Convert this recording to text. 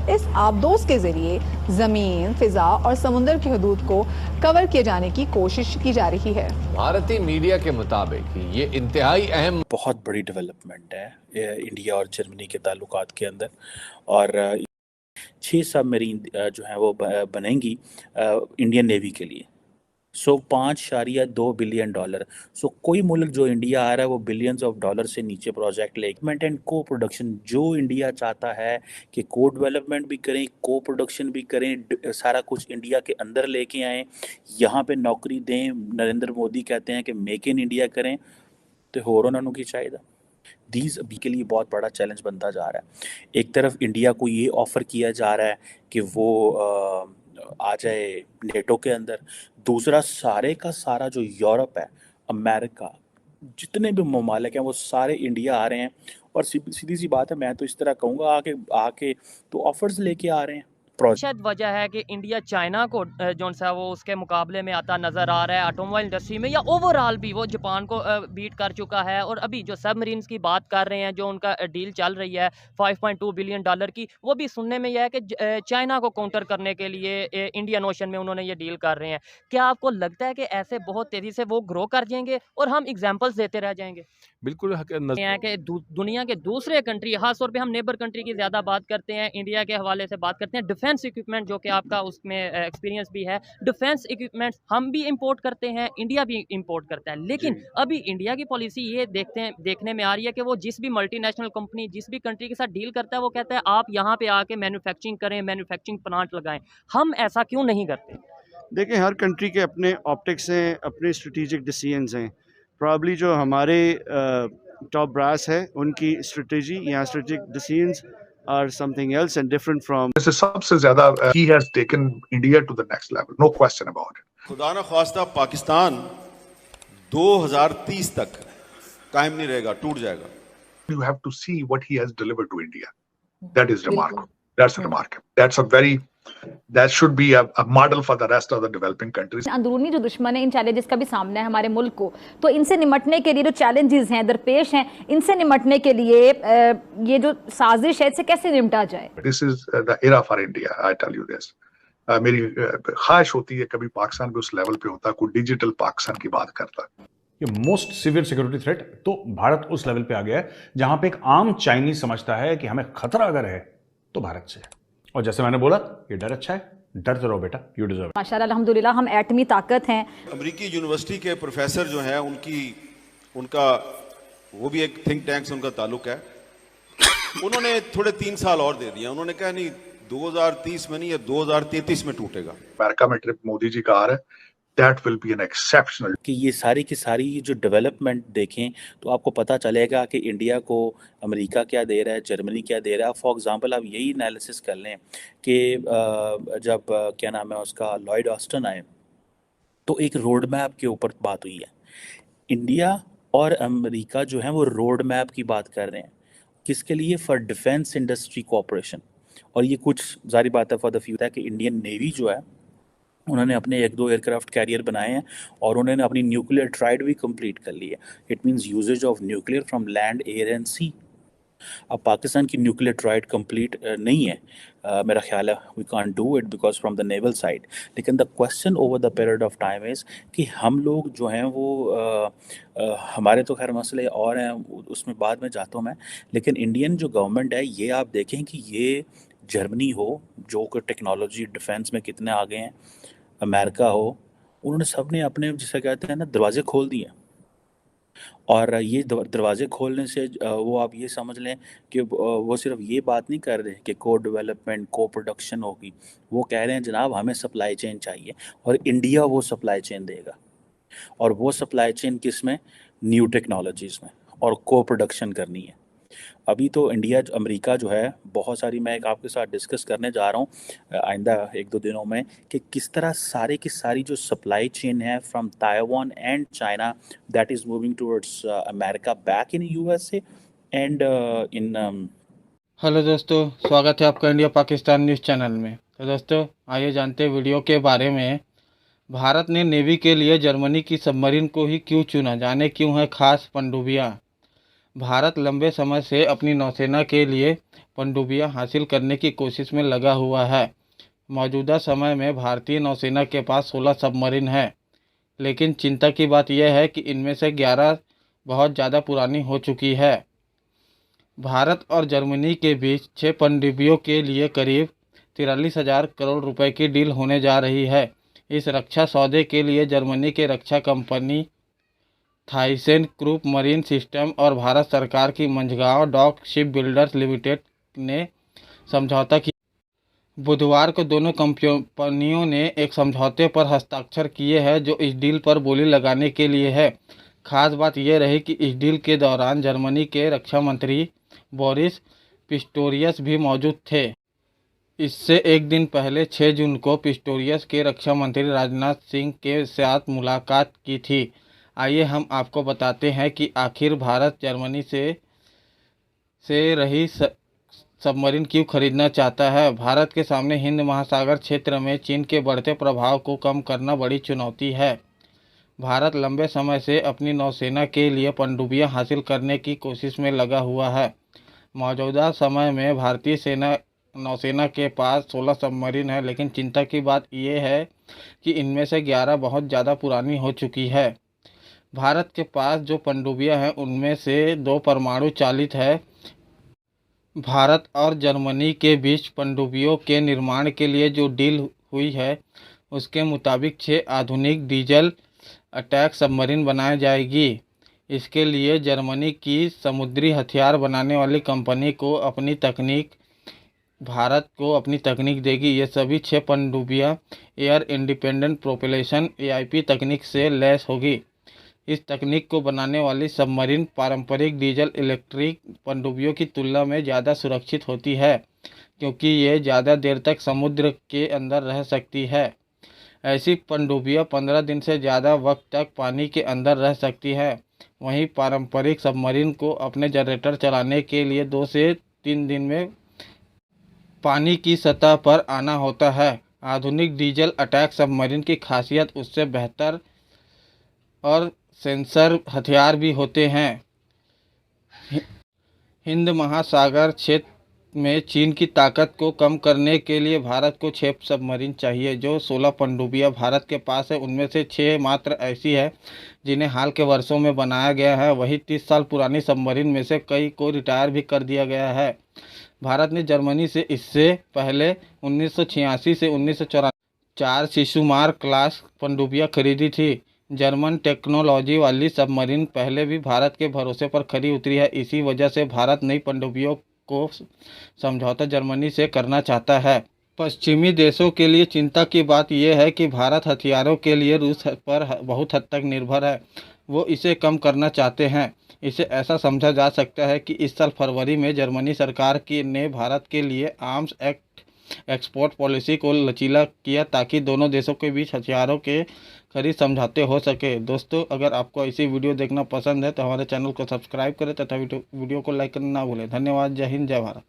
इस आबदोज के जरिए जमीन, फिजा और समुद्र की हदूद को कवर किए जाने की कोशिश की जा रही है। भारतीय मीडिया के मुताबिक ये इंतहाई अहम बहुत बड़ी डेवलपमेंट है इंडिया और जर्मनी के ताल्लुकात के अंदर। और 6 सबमरीन जो हैं वो बनेंगी इंडियन नेवी के लिए। सो 5.2 बिलियन डॉलर। सो कोई मुल्क जो इंडिया आ रहा है वो बिलियंस ऑफ डॉलर से नीचे प्रोजेक्ट ले। एंड को प्रोडक्शन जो इंडिया चाहता है कि को डेवलपमेंट भी करें, को प्रोडक्शन भी करें, सारा कुछ इंडिया के अंदर लेके आएँ, यहाँ पे नौकरी दें। नरेंद्र मोदी कहते हैं कि मेक इन इंडिया करें, तो होर उन्होंने की चाहिए। दीज अभी के लिए बहुत बड़ा चैलेंज बनता जा रहा है। एक तरफ इंडिया को ये ऑफ़र किया जा रहा है कि वो आ जाए नेटो के अंदर। दूसरा सारे का सारा जो यूरोप है, अमेरिका, जितने भी ममालिक हैं वो सारे इंडिया आ रहे हैं। और सीधी सी बात है, मैं तो इस तरह कहूँगा आके आके तो ऑफर्स लेके आ रहे हैं। शायद वजह है कि इंडिया चाइना को जो सा वो उसके मुकाबले में आता नज़र आ रहा है ऑटोमोबाइल इंडस्ट्री में, या ओवरऑल भी वो जापान को बीट कर चुका है। और अभी जो सबमरीन्स की बात कर रहे हैं, जो उनका डील चल रही है 5.2 बिलियन डॉलर की, वो भी सुनने में यह है कि चाइना को काउंटर करने के लिए इंडियन ओशन में उन्होंने ये डील कर रहे हैं। क्या आपको लगता है कि ऐसे बहुत तेज़ी से वो ग्रो कर जाएंगे और हम एग्जाम्पल्स देते रह जाएंगे? बिल्कुल हैं कि दुनिया के दूसरे कंट्री, खास तौर पे हम नेबर कंट्री की ज़्यादा बात करते हैं, इंडिया के हवाले से बात करते हैं, डिफेंस इक्विपमेंट जो कि आपका उसमें एक्सपीरियंस भी है, डिफेंस इक्विपमेंट हम भी इंपोर्ट करते हैं, इंडिया भी इंपोर्ट करता है। लेकिन अभी इंडिया की पॉलिसी ये देखने में आ रही है कि वो जिस भी मल्टीनेशनल कंपनी, जिस भी कंट्री के साथ डील करता है, वो कहता है आप यहाँ पे आके मैन्युफैक्चरिंग करें, मैन्युफैक्चरिंग प्लांट लगाएं। हम ऐसा क्यों नहीं करते? देखिए, हर कंट्री के अपने ऑप्टिक्स हैं, अपने स्ट्रेटेजिक डिसीजंस हैं। प्रॉब्ली जो हमारे टॉप ब्रास है, उनकी स्ट्रेटेजी या strategic decisions are something else and different from. This is सबसे ज़्यादा he has taken India to the next level, no question about it. खुदा न ख्वास्ता पाकिस्तान 2030 तक कायम नहीं रहेगा, टूट जाएगा। You have to see what he has delivered to India. That is remarkable. That's remarkable. That's a very that should be a model for the rest of the developing countries. अंदरूनी जो दुश्मन है, इन चैलेंजेस का भी सामना है हमारे मुल्क को, तो इनसे निमटने के लिए जो चैलेंजेस हैं, दरपेश हैं, इनसे निमटने के लिए ये जो साजिश है, इससे कैसे निपटा जाए? This is the era for India. I tell you this. मेरी ख्वाहिश होती है कभी पाकिस्तान भी उस लेवल पे होता, कोई डिजिटल पाकिस्तान की बात करता। ये मोस्ट सिवियर सिक्योरिटी थ्रेट तो भारत उस लेवल पे आ गया है जहां पे एक आम चाइनीज समझता है कि हमें खतरा अगर है तो भारत से है। और जैसे मैंने बोला, ये डर अच्छा है, डरते रहो बेटा, यू डिजर्व। माशाल्लाह, अल्हम्दुलिल्लाह, हम एटमी ताकत हैं। अमेरिकी यूनिवर्सिटी के प्रोफेसर जो हैं, उनका वो भी एक थिंक टैंक से उनका ताल्लुक है। उन्होंने थोड़े 3 साल और दे दिया। उन्होंने कहा नहीं 2030 में नहीं, या 2033 में टूटेगा। अमेरिका में ट्रिप मोदी जी का आ रहा है, that will be an exceptional। कि ये सारी की सारी जो डेवलपमेंट देखें तो आपको पता चलेगा कि इंडिया को अमेरिका क्या दे रहा है, जर्मनी क्या दे रहा है। फॉर एग्जांपल आप यही एनालिसिस कर लें कि जब क्या नाम है उसका, लॉयड ऑस्टिन आए, तो एक रोड मैप के ऊपर बात हुई है। इंडिया और अमेरिका जो है वो रोड मैप की बात कर रहे हैं, किसके लिए? For defence industry cooperation. और ये कुछ जारी बात है फॉर द फ्यूचर है कि इंडियन नेवी जो है उन्होंने अपने 1-2 एयरक्राफ्ट कैरियर बनाए हैं और उन्होंने अपनी न्यूक्लियर ट्राइड भी कंप्लीट कर ली है। It means uses of nuclear from land, air and sea. अब पाकिस्तान की न्यूक्लियर ट्राइड कंप्लीट नहीं है, मेरा ख्याल है we can't do it because from the naval side. लेकिन the question over the period of time is कि हम लोग जो हैं वो हमारे तो खैर मसले और हैं, उसमें बाद में जाता हूँ मैं। लेकिन इंडियन जो गवर्नमेंट है, ये आप देखें कि ये जर्मनी हो जो कि टेक्नोलॉजी डिफेंस में कितने आगे हैं, अमेरिका हो, उन्होंने सब ने अपने जिसे कहते हैं ना दरवाजे खोल दिए। और ये दरवाजे खोलने से वो आप ये समझ लें कि वो सिर्फ ये बात नहीं कर रहे कि को डेवलपमेंट, को प्रोडक्शन होगी। वो कह रहे हैं जनाब हमें सप्लाई चेन चाहिए और इंडिया वो सप्लाई चेन देगा। और वो सप्लाई चेन किस में? न्यू टेक्नोलॉजीज़ में, और को प्रोडक्शन करनी है। अभी तो इंडिया अमेरिका जो है बहुत सारी, मैं एक आपके साथ डिस्कस करने जा रहा हूँ आइंदा 1-2 दिनों में, कि किस तरह सारे की सारी जो सप्लाई चेन है from Taiwan and China that is moving towards America back in USA and in. Hello दोस्तों, स्वागत है आपका इंडिया पाकिस्तान न्यूज़ चैनल में। तो दोस्तों आइए जानते हैं वीडियो के बारे में। भारत ने नेवी के लिए जर्मनी की सबमरीन को ही क्यों चुना, जाने क्यों है खास पनडुब्बियाँ। भारत लंबे समय से अपनी नौसेना के लिए पनडुब्बियां हासिल करने की कोशिश में लगा हुआ है। मौजूदा समय में भारतीय नौसेना के पास 16 सबमरीन हैं, लेकिन चिंता की बात यह है कि इनमें से 11 बहुत ज़्यादा पुरानी हो चुकी है। भारत और जर्मनी के बीच 6 पनडुब्बियों के लिए करीब 43,000 करोड़ रुपए की डील होने जा रही है। इस रक्षा सौदे के लिए जर्मनी के रक्षा company Thyssen group marine system और भारत सरकार की Mazagon dock shipbuilders limited ने समझौता किया। बुधवार को दोनों कंपनियों ने एक समझौते पर हस्ताक्षर किए हैं जो इस डील पर बोली लगाने के लिए है। खास बात यह रही कि इस डील के दौरान जर्मनी के रक्षा मंत्री बोरिस पिस्टोरियस भी मौजूद थे। इससे एक दिन पहले 6 जून को पिस्टोरियस के रक्षा मंत्री राजनाथ सिंह के साथ मुलाकात की थी। आइए हम आपको बताते हैं कि आखिर भारत जर्मनी से रही सबमरीन क्यों खरीदना चाहता है। भारत के सामने हिंद महासागर क्षेत्र में चीन के बढ़ते प्रभाव को कम करना बड़ी चुनौती है। भारत लंबे समय से अपनी नौसेना के लिए पनडुब्बियां हासिल करने की कोशिश में लगा हुआ है। मौजूदा समय में भारतीय नौसेना के पास 16 सबमरीन है, लेकिन चिंता की बात यह है कि इनमें से 11 बहुत ज़्यादा पुरानी हो चुकी है। भारत के पास जो पनडुब्बियां हैं उनमें से 2 परमाणु चालित है। भारत और जर्मनी के बीच पनडुब्बियों के निर्माण के लिए जो डील हुई है उसके मुताबिक 6 आधुनिक डीजल अटैक सबमरीन बनाई जाएगी। इसके लिए जर्मनी की समुद्री हथियार बनाने वाली कंपनी को भारत को अपनी तकनीक देगी। ये सभी 6 पनडुब्बियां एयर इंडिपेंडेंट प्रोपेलेशन AIP तकनीक से लैस होगी। इस तकनीक को बनाने वाली सबमरीन पारंपरिक डीजल इलेक्ट्रिक पनडुब्बियों की तुलना में ज़्यादा सुरक्षित होती है, क्योंकि ये ज़्यादा देर तक समुद्र के अंदर रह सकती है। ऐसी पनडुब्बियां 15 दिन से ज़्यादा वक्त तक पानी के अंदर रह सकती है। वहीं पारंपरिक सबमरीन को अपने जनरेटर चलाने के लिए 2 से 3 दिन में पानी की सतह पर आना होता है। आधुनिक डीजल अटैक सबमरीन की खासियत उससे बेहतर और सेंसर हथियार भी होते हैं। हिंद महासागर क्षेत्र में चीन की ताकत को कम करने के लिए भारत को 6 सबमरीन चाहिए। जो 16 पनडुब्बियां भारत के पास है उनमें से 6 मात्र ऐसी है जिन्हें हाल के वर्षों में बनाया गया है। वहीं 30 साल पुरानी सबमरीन में से कई को रिटायर भी कर दिया गया है। भारत ने जर्मनी से इससे पहले 1986 से 1994 4 शिशुमार क्लास पनडुब्बियां खरीदी थी। जर्मन टेक्नोलॉजी वाली सबमरीन पहले भी भारत के भरोसे पर खरी उतरी है। इसी वजह से भारत नई पनडुब्बियों को समझौता जर्मनी से करना चाहता है। पश्चिमी देशों के लिए चिंता की बात यह है कि भारत हथियारों के लिए रूस पर बहुत हद तक निर्भर है। वो इसे कम करना चाहते हैं। इसे ऐसा समझा जा सकता है कि इस साल फरवरी में जर्मनी सरकार ने भारत के लिए आर्म्स एक्सपोर्ट पॉलिसी को लचीला किया ताकि दोनों देशों के बीच हथियारों के खरीद समझौते हो सके। दोस्तों, अगर आपको ऐसी वीडियो देखना पसंद है तो हमारे चैनल को सब्सक्राइब करें तथा वीडियो को लाइक करना ना भूलें। धन्यवाद। जय हिंद, जय भारत।